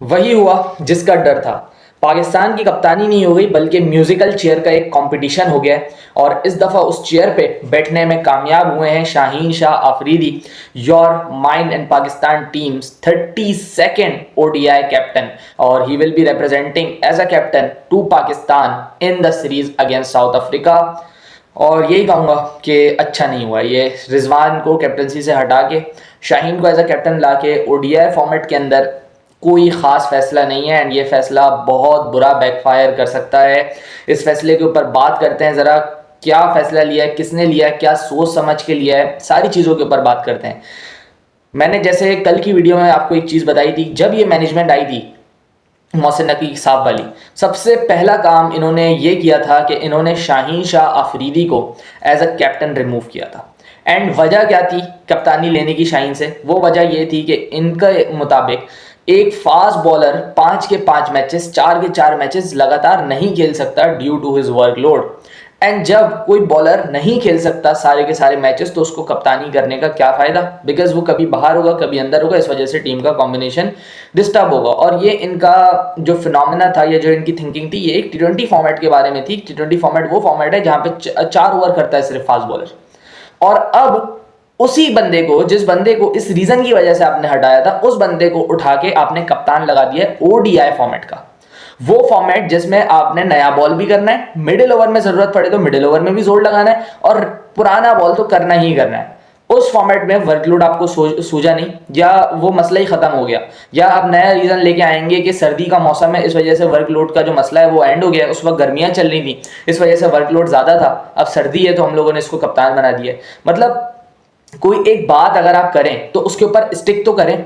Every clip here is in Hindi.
वही हुआ जिसका डर था। पाकिस्तान की कप्तानी नहीं हो गई बल्कि म्यूजिकल चेयर का एक कंपटीशन हो गया और इस दफ़ा उस चेयर पे बैठने में कामयाब हुए हैं Shaheen Shah Afridi, your mind and Pakistan teams 32nd ODI captain, और he will be representing as a captain to Pakistan in the series against South Africa. और यही कहूँगा कि अच्छा नहीं हुआ ये रिजवान को कैप्टनसी से हटा के शाहीन को एज अ कैप्टन ला के ओडीआई फॉर्मेट के अंदर कोई ख़ास फैसला नहीं है एंड ये फैसला बहुत बुरा बैकफायर कर सकता है। इस फैसले के ऊपर बात करते हैं ज़रा, क्या फैसला लिया है, किसने लिया है, क्या सोच समझ के लिया है, सारी चीज़ों के ऊपर बात करते हैं। मैंने जैसे कल की वीडियो में आपको एक चीज़ बताई थी, जब ये मैनेजमेंट आई थी मोहसिन नकवी साहब वाली, सबसे पहला काम इन्होंने ये किया था कि इन्होंने शाहीन शाह अफरीदी को एज अ कैप्टन रिमूव किया था। एंड वजह क्या थी कप्तानी लेने की शाहीन से? वो वजह ये थी कि इनके मुताबिक एक फास्ट बॉलर 5 के 5 मैचेस 4 के 4 मैचेस लगातार नहीं खेल सकता due to his workload. And जब कोई बॉलर नहीं खेल सकता सारे के सारे मैचेस तो उसको कप्तानी करने का क्या फ़ायदा, बिकॉज वो कभी बाहर होगा कभी अंदर होगा, इस वजह से टीम का कॉम्बिनेशन डिस्टर्ब होगा। और ये इनका जो फिनोमेना था, ये जो इनकी थिंकिंग थी, ये एक टी20 फॉर्मेट के बारे में थी। टी20 फॉर्मेट वो फॉर्मेट है जहाँ पे 4 ओवर करता है सिर्फ फास्ट बॉलर। और अब उसी बंदे को, जिस बंदे को इस रीजन की वजह से आपने हटाया था, उस बंदे को उठा के आपने कप्तान लगा दिया ओडीआई फॉर्मेट का। वो फॉर्मेट जिसमें आपने नया बॉल भी करना है, मिडिल ओवर में जरूरत पड़े तो मिडिल ओवर में भी जोर लगाना है, और पुराना बॉल तो करना ही करना है। उस फॉर्मेट में वर्कलोड आपको सूझा नहीं, या वो मसला ही खत्म हो गया, या आप नया रीजन लेके आएंगे कि सर्दी का मौसम है इस वजह से वर्कलोड का जो मसला है वो एंड हो गया। उस वक्त गर्मियां चल रही थी इस वजह से वर्कलोड ज्यादा था, अब सर्दी है तो हम लोगों ने इसको कप्तान बना दिया। मतलब कोई एक बात अगर आप करें तो उसके ऊपर स्टिक तो करें।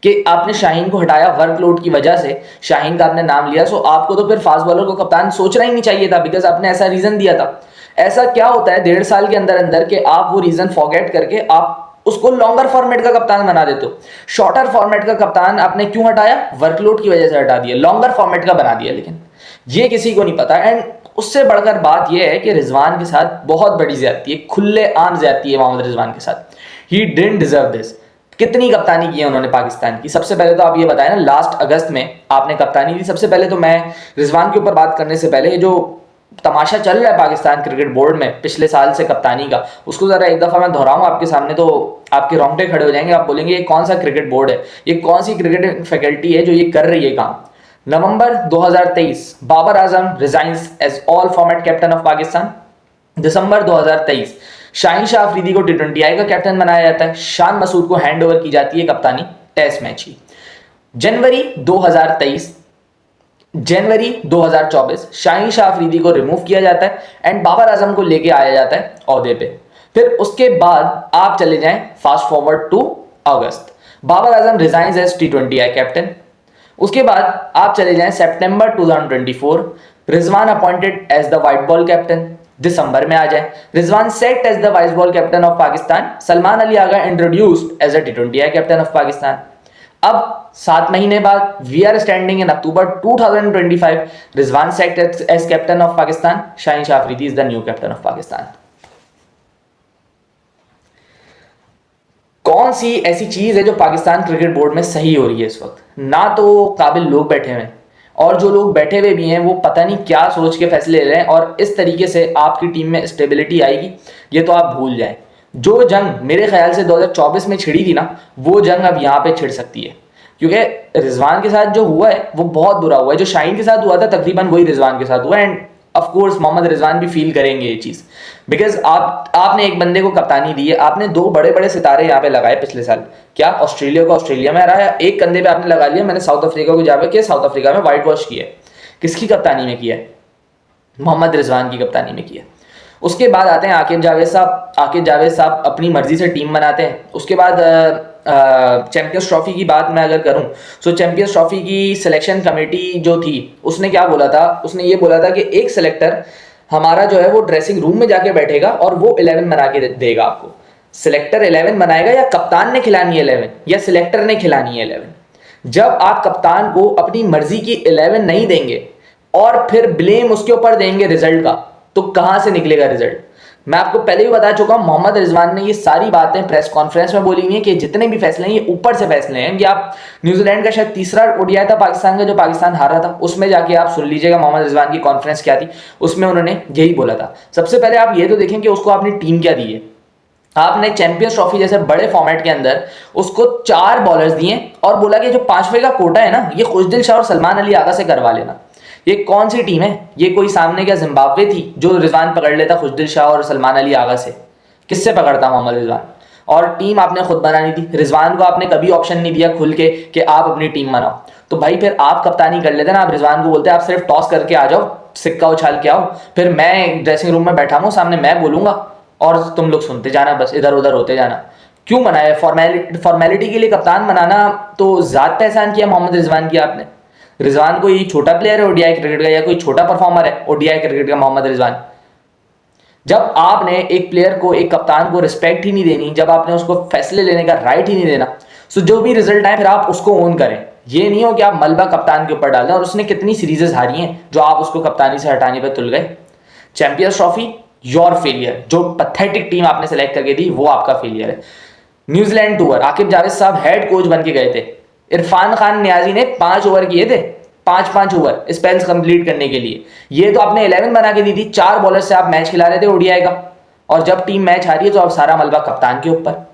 कि आपने शाहीन को हटाया वर्कलोड की वजह से, शाहीन का आपने नाम लिया, सो आपको तो फिर फास्ट बॉलर को कप्तान सोचना ही नहीं चाहिए था, बिकॉज आपने ऐसा रीजन दिया था। ऐसा क्या होता है 1.5 साल के अंदर अंदर कि आप वो रीजन फॉरगेट करके आप उसको लॉन्गर फॉर्मेट का कप्तान बना देते हो। शॉर्टर फॉर्मेट का कप्तान आपने क्यों हटाया? वर्कलोड की वजह से हटा दिया, लॉन्गर फॉर्मेट का बना दिया। लेकिन ये किसी को नहीं पता। एंड उससे बढ़कर बात यह है कि रिजवान के साथ बहुत बड़ी ज्यादती है, खुले आम ज्यादती है मोहम्मद रिजवान के साथ। He didn't deserve this. कितनी कप्तानी की है उन्होंने पाकिस्तान की? सबसे पहले तो आप ये बताएं ना, लास्ट अगस्त में आपने कप्तानी दी। सबसे पहले तो मैं रिजवान के ऊपर बात करने से पहले जो तमाशा चल रहा है पाकिस्तान क्रिकेट बोर्ड में पिछले साल से कप्तानी का, उसको जरा एक दफा मैं दोहराऊं आपके सामने तो आपके रोंगटे खड़े हो जाएंगे। आप बोलेंगे ये कौन सा क्रिकेट बोर्ड है, ये कौन सी क्रिकेट फैकल्टी है जो ये कर रही है काम। November 2023 Babar Azam resigns as all format captain of Pakistan. December 2023 Shaheen Shah Afridi को टी20 का कैप्टन बनाया जाता है, शान मसूद को हैंड ओवर की जाती है कप्तानी टेस्ट मैच की। जनवरी 2023 जनवरी 2024 शाहीन शाह अफरीदी को रिमूव किया जाता है एंड बाबर आजम को लेके आया जाता है ओहदे पे। फिर उसके बाद आप चले जाएं fast forward to August, Babar Azam resigns as टी20 कैप्टन। उसके बाद आप चले जाएं सितंबर 2024, Rizwan appointed as the white ball captain. दिसंबर में आ जाए, Rizwan set as the white ball captain of Pakistan, Salman Ali Agha introduced as a टी20 कैप्टन ऑफ पाकिस्तान। अब 7 महीने बाद we are standing in October 2025, Rizwan set as captain of Pakistan, Shaheen Shah Afridi is the new captain of Pakistan. कौन सी ऐसी चीज है जो पाकिस्तान क्रिकेट बोर्ड में सही हो रही है इस वक्त? ना तो काबिल लोग बैठे हुए हैं, और जो लोग बैठे हुए भी हैं वो पता नहीं क्या सोच के फैसले ले रहे हैं, और इस तरीके से आपकी टीम में स्टेबिलिटी आएगी ये तो आप भूल जाएं। जो जंग मेरे ख्याल से 2024 में छिड़ी थी ना, वो जंग अब यहाँ पे छिड़ सकती है, क्योंकि रिजवान के साथ जो हुआ है वो बहुत बुरा हुआ है। जो शाहीन के साथ हुआ था तकरीबन वही रिजवान के साथ हुआ, and of course Mohammad Rizwan भी फील करेंगे ये चीज, बिकॉज आपने एक बंदे को कप्तानी दी है, आपने 2 बड़े बड़े सितारे यहाँ पे लगाए पिछले साल। क्या ऑस्ट्रेलिया को ऑस्ट्रेलिया में हराया, एक कंधे पे आपने लगा लिया, मैंने साउथ अफ्रीका को जाकर किया, साउथ अफ्रीका में व्हाइट वॉश किया। किसकी कप्तानी में किया? मोहम्मद रिजवान की कप्तानी में किया। उसके बाद आते हैं आकिब जावेद साहब। आकिब जावेद साहब अपनी मर्जी से टीम बनाते हैं। उसके बाद चैंपियंस ट्रॉफी की बात मैं अगर करूं, सो चैंपियंस ट्रॉफी की सिलेक्शन कमेटी जो थी उसने क्या बोला था? उसने ये बोला था कि एक सिलेक्टर हमारा जो है वो ड्रेसिंग रूम में जाके बैठेगा और वो 11 बना के देगा आपको। सिलेक्टर 11 बनाएगा, या कप्तान ने खिलानी है 11 या सिलेक्टर ने खिलानी है 11? जब आप कप्तान को अपनी मर्जी की 11 नहीं देंगे और फिर ब्लेम उसके ऊपर देंगे रिजल्ट का, तो कहां से निकलेगा रिजल्ट? मैं आपको पहले ही बता चुका हूं, मोहम्मद रिजवान ने ये सारी बातें प्रेस कॉन्फ्रेंस में बोली हुई है कि जितने भी फैसले हैं ये ऊपर से फैसले हैं। कि आप न्यूजीलैंड का शायद तीसरा ओडीआई था पाकिस्तान का जो पाकिस्तान हारा था, उसमें जाके आप सुन लीजिएगा मोहम्मद रिजवान की कॉन्फ्रेंस क्या थी, उसमें उन्होंने यही बोला था। सबसे पहले आप ये तो देखें कि उसको आपने टीम क्या दी है। आपने चैंपियंस ट्रॉफी जैसे बड़े फॉर्मेट के अंदर उसको 4 बॉलर्स दिए और बोला कि जो 5वें का कोटा है ना, ये खुशदिल शाह और सलमान अली आगा से करवा लेना। ये कौन सी टीम है? ये कोई सामने क्या जिम्बाब्वे थी जो रिजवान पकड़ लेता खुशदिल शाह और सलमान अली आगा से? किससे पकड़ता मोहम्मद रिजवान? और टीम आपने खुद बनानी थी। रिजवान को आपने कभी ऑप्शन नहीं दिया खुल के कि आप अपनी टीम बनाओ। तो भाई फिर आप कप्तानी कर लेते ना, आप रिजवान को बोलते आप सिर्फ टॉस करके आ जाओ, सिक्का उछाल के आओ, फिर मैं ड्रेसिंग रूम में बैठा हूँ सामने, मैं बोलूंगा और तुम लोग सुनते जाना, बस इधर उधर होते जाना। क्यों बनाया? फॉर्मेलिटी के लिए कप्तान बनाना तो जात पहचान किया मोहम्मद रिजवान की आपने। रिजवान कोई छोटा प्लेयर है ओडीआई क्रिकेट का या कोई छोटा परफॉर्मर है ओडीआई क्रिकेट का मोहम्मद रिजवान? जब आपने एक प्लेयर को, एक कप्तान को रिस्पेक्ट ही नहीं देनी, जब आपने उसको फैसले लेने का राइट ही नहीं देना, सो जो भी रिजल्ट आए फिर आप उसको ओन करें। ये नहीं हो कि आप मलबा कप्तान के ऊपर डाल दें। और उसने कितनी सीरीजेस हारी हैं जो आप उसको कप्तानी से हटाने पर तुल गए। चैंपियंस ट्रॉफी योर फेलियर, जो पैथेटिक टीम आपने सेलेक्ट करके दी वो आपका फेलियर है। न्यूजीलैंड टूर आकिब जावेद साहब हेड कोच बन के गए थे, इरफान खान नियाजी ने 5 ओवर किए थे, 5 ओवर स्पेल्स कंप्लीट करने के लिए। ये तो आपने 11 बना के दी थी, 4 बॉलर से आप मैच खिला रहे थे ओडीआई का। और जब टीम मैच हारी है तो अब सारा मलबा कप्तान के ऊपर।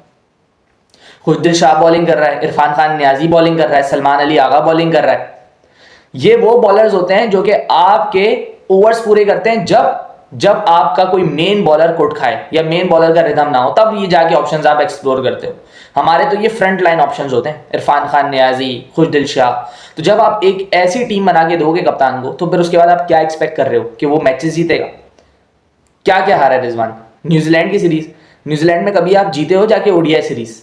खुशदिल शाह बॉलिंग कर रहा है, इरफान खान नियाजी बॉलिंग कर रहा है, सलमान अली आगा बॉलिंग कर रहा है। ये वो बॉलर्स होते हैं जो कि आपके ओवर्स पूरे करते हैं जब आपका कोई मेन बॉलर कुट खाए या मेन बॉलर का रिदम ना हो, तब ये जाके ऑप्शंस आप एक्सप्लोर करते हो। हमारे तो ये फ्रंट लाइन ऑप्शंस होते हैं, इरफान खान नियाजी, खुशदिल शाह। तो जब आप एक ऐसी टीम बना के दोगे कप्तान को, तो फिर उसके बाद आप क्या एक्सपेक्ट कर रहे हो कि वो मैचेस जीतेगा? क्या क्या हारा है रिजवान? न्यूजीलैंड की सीरीज, न्यूजीलैंड में कभी आप जीते हो जाके ओडीआई सीरीज?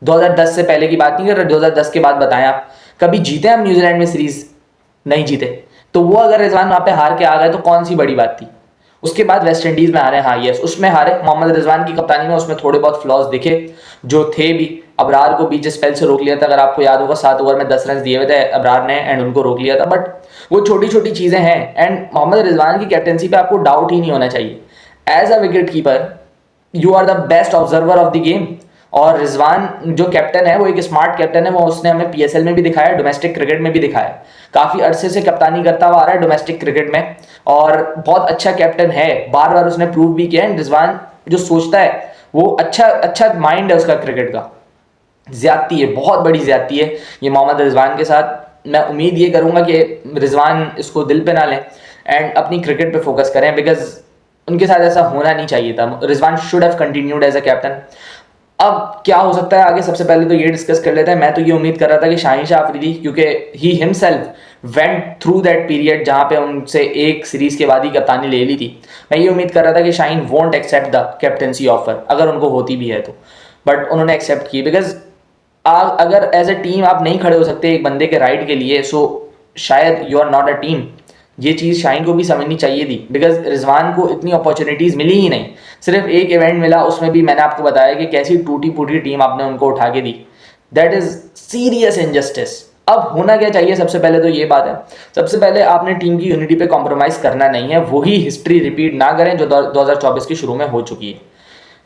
2010 से पहले की बात नहीं कर रहे, 2010 के बाद बताएं आप कभी जीते हम न्यूजीलैंड में सीरीज? नहीं जीते। तो वो अगर रिजवान वहां पे हार के आ गए तो कौन सी बड़ी बात थी? उसके बाद वेस्ट इंडीज में हारे, हाँ यस उसमें हारे मोहम्मद रिजवान की कप्तानी में, उसमें थोड़े बहुत फ्लॉज दिखे जो थे भी। अबरार को बीच स्पेल से रोक लिया था, अगर आपको याद होगा 7 ओवर में 10 रन दिए हुए थे अबरार ने एंड उनको रोक लिया था। बट वो छोटी छोटी चीजें हैं एंड मोहम्मद रिजवान की कैप्टनसी पे आपको डाउट ही नहीं होना चाहिए। As a wicket keeper you are the best observer of the game. और रिजवान जो कैप्टन है वो एक स्मार्ट कैप्टन है, वो उसने हमें पीएसएल में भी दिखाया, डोमेस्टिक क्रिकेट में भी दिखाया। काफी अरसे से कप्तानी करता हुआ आ रहा है डोमेस्टिक क्रिकेट में और बहुत अच्छा कैप्टन है, बार बार उसने प्रूव भी किया है। रिजवान जो सोचता है वो अच्छा माइंड है उसका क्रिकेट का। ज्यादती है, बहुत बड़ी ज्यादती है ये मोहम्मद रिजवान के साथ। मैं उम्मीद ये करूंगा कि रिजवान इसको दिल पे ना लें एंड अपनी क्रिकेट पे फोकस करें, बिकॉज उनके साथ ऐसा होना नहीं चाहिए था। Rizwan should have continued as a captain. अब क्या हो सकता है आगे, सबसे पहले तो ये डिस्कस कर लेते हैं। मैं तो ये उम्मीद कर रहा था कि शाहीन शाह अफरीदी, क्योंकि he himself went through that period जहां पे उनसे एक सीरीज के बाद ही कप्तानी ले ली थी, मैं ये उम्मीद कर रहा था कि Shaheen won't accept the captaincy offer, अगर उनको होती भी है तो। बट उन्होंने एक्सेप्ट की, बिकॉज अगर एज अ टीम आप नहीं खड़े हो सकते एक बंदे के राइट के लिए, सो शायद you are not a team. ये चीज़ शाहीन को भी समझनी चाहिए थी, बिकॉज रिजवान को इतनी अपॉर्चुनिटीज़ मिली ही नहीं। सिर्फ एक इवेंट मिला, उसमें भी मैंने आपको बताया कि कैसी टूटी फूटी टीम आपने उनको उठा के दी। That is serious injustice. अब होना क्या चाहिए, सबसे पहले तो ये बात है, सबसे पहले आपने टीम की यूनिटी पे कॉम्प्रोमाइज़ करना नहीं है। वही हिस्ट्री रिपीट ना करें जो 2024 की शुरू में हो चुकी है।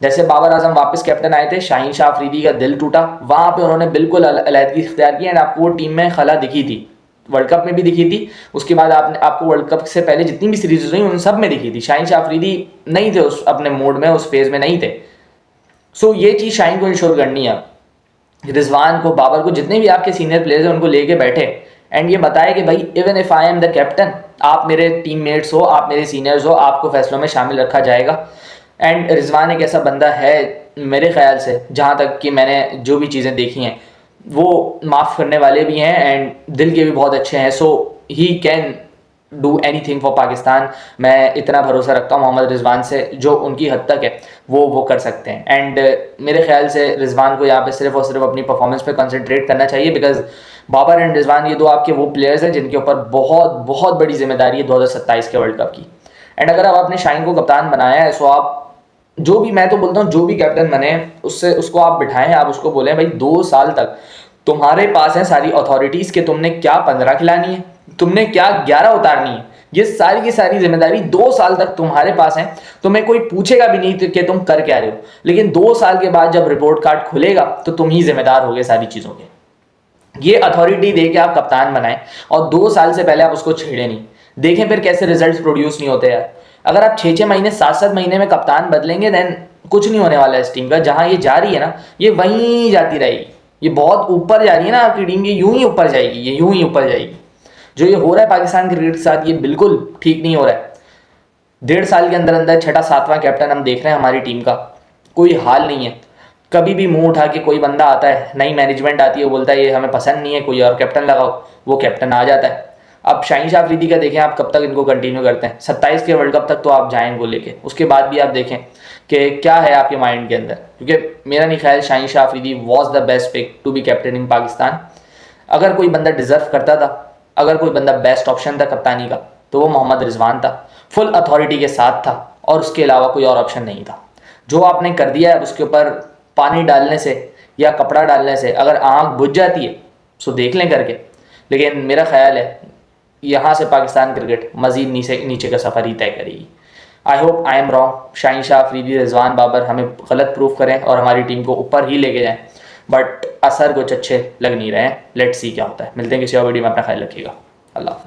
जैसे बाबर आजम वापस कैप्टन आए थे, शाहीन शाह अफरीदी का दिल टूटा, वहां पे उन्होंने बिल्कुल अलहदगी इख्तियार की एंड आपको वो टीम में खला दिखी थी। वर्ल्ड कप में भी दिखी थी, उसके बाद आपको वर्ल्ड कप से पहले जितनी भी सीरीज हुई उन सब में दिखी थी। शाहीन शाह अफरीदी नहीं थे उस अपने मोड में, उस फेज में नहीं थे। सो ये चीज़ शाहीन को इंश्योर करनी है। रिजवान को, बाबर को, जितने भी आपके सीनियर प्लेयर्स हैं उनको लेके बैठे एंड ये बताए कि भाई even if I am the captain, आप मेरे टीममेट्स हो, आप मेरे सीनियर्स हो, आपको फैसलों में शामिल रखा जाएगा। एंड रिजवान एक ऐसा बंदा है मेरे ख्याल से, जहाँ तक कि मैंने जो भी चीज़ें देखी हैं, वो माफ़ करने वाले भी हैं एंड दिल के भी बहुत अच्छे हैं। So he can do anything for Pakistan. मैं इतना भरोसा रखता हूँ मोहम्मद रिजवान से, जो उनकी हद तक है वो कर सकते हैं। एंड मेरे ख्याल से रिजवान को यहाँ पे सिर्फ और सिर्फ अपनी परफॉर्मेंस पे कंसंट्रेट करना चाहिए, बिकॉज बाबर एंड रिजवान ये दो आपके वो प्लेयर्स हैं जिनके ऊपर बहुत बहुत बड़ी जिम्मेदारी है 2027 के वर्ल्ड कप की। एंड अगर आप आपने शाहीन को कप्तान बनाया है, सो आप जो भी, मैं तो बोलता हूँ जो भी कैप्टन बने उसको आप बिठाएं, आप उसको बोलें भाई 2 साल तक तुम्हारे पास है सारी अथॉरिटीज कि तुमने क्या 15 खिलानी है, तुमने क्या 11 उतारनी है, ये सारी की सारी जिम्मेदारी 2 साल तक तुम्हारे पास है। तुम्हें कोई पूछेगा भी नहीं कि तुम कर क्या रहे हो, लेकिन 2 साल के बाद जब रिपोर्ट कार्ड खुलेगा तो तुम ही जिम्मेदार होगे सारी चीज़ों के। ये अथॉरिटी दे के आप कप्तान बनाएं और 2 साल से पहले आप उसको छेड़े नहीं। देखें फिर कैसे रिजल्ट्स प्रोड्यूस नहीं होते यार। अगर आप 6-6 महीने 7-7 महीने में कप्तान बदलेंगे देन कुछ नहीं होने वाला है इस टीम का। जहां ये जा रही है ना, ये वहीं जाती रहेगी। ये बहुत ऊपर जा रही है ना आपकी टीम, ये यूं ही ऊपर जाएगी, ये यूं ही ऊपर जाएगी। जो ये हो रहा है पाकिस्तान क्रिकेट के साथ, ये बिल्कुल ठीक नहीं हो रहा है। 1.5 साल के अंदर अंदर 6वां-7वां कैप्टन हम देख रहे हैं हमारी टीम का, कोई हाल नहीं है। कभी भी मुंह उठा के कोई बंदा आता है, नई मैनेजमेंट आती है, वो बोलता है ये हमें पसंद नहीं है, कोई और कैप्टन लगाओ, वो कैप्टन आ जाता है। अब शाहीन शाह अफरीदी का देखें आप, कब तक इनको कंटिन्यू करते हैं। 27 के वर्ल्ड कप तक तो आप जाएं इनको लेके, उसके बाद भी आप देखें कि क्या है आपके माइंड के अंदर। क्योंकि मेरा नहीं ख्याल Shaheen Shah Afridi was the best pick to be captain in Pakistan. अगर कोई बंदा डिजर्व करता था, अगर कोई बंदा बेस्ट ऑप्शन था कप्तानी का, तो वो मोहम्मद रिजवान था। फुल अथॉरिटी के साथ था और उसके अलावा कोई और ऑप्शन नहीं था। जो आपने कर दिया है उसके ऊपर पानी डालने से या कपड़ा डालने से अगर आँख बुझ जाती है सो देख लें करके। लेकिन मेरा ख्याल है यहाँ से पाकिस्तान क्रिकेट मज़ीद नीचे का सफ़र ही तय करेगी। I hope I am wrong. Shaheen Shah Afridi, Rizwan Babar हमें गलत प्रूफ करें और हमारी टीम को ऊपर ही लेके जाएं, बट असर कुछ अच्छे लग नहीं रहे हैं। लेट्स सी क्या होता है। मिलते हैं किसी और वीडियो में, अपना ख्याल रखिएगा। अल्लाह।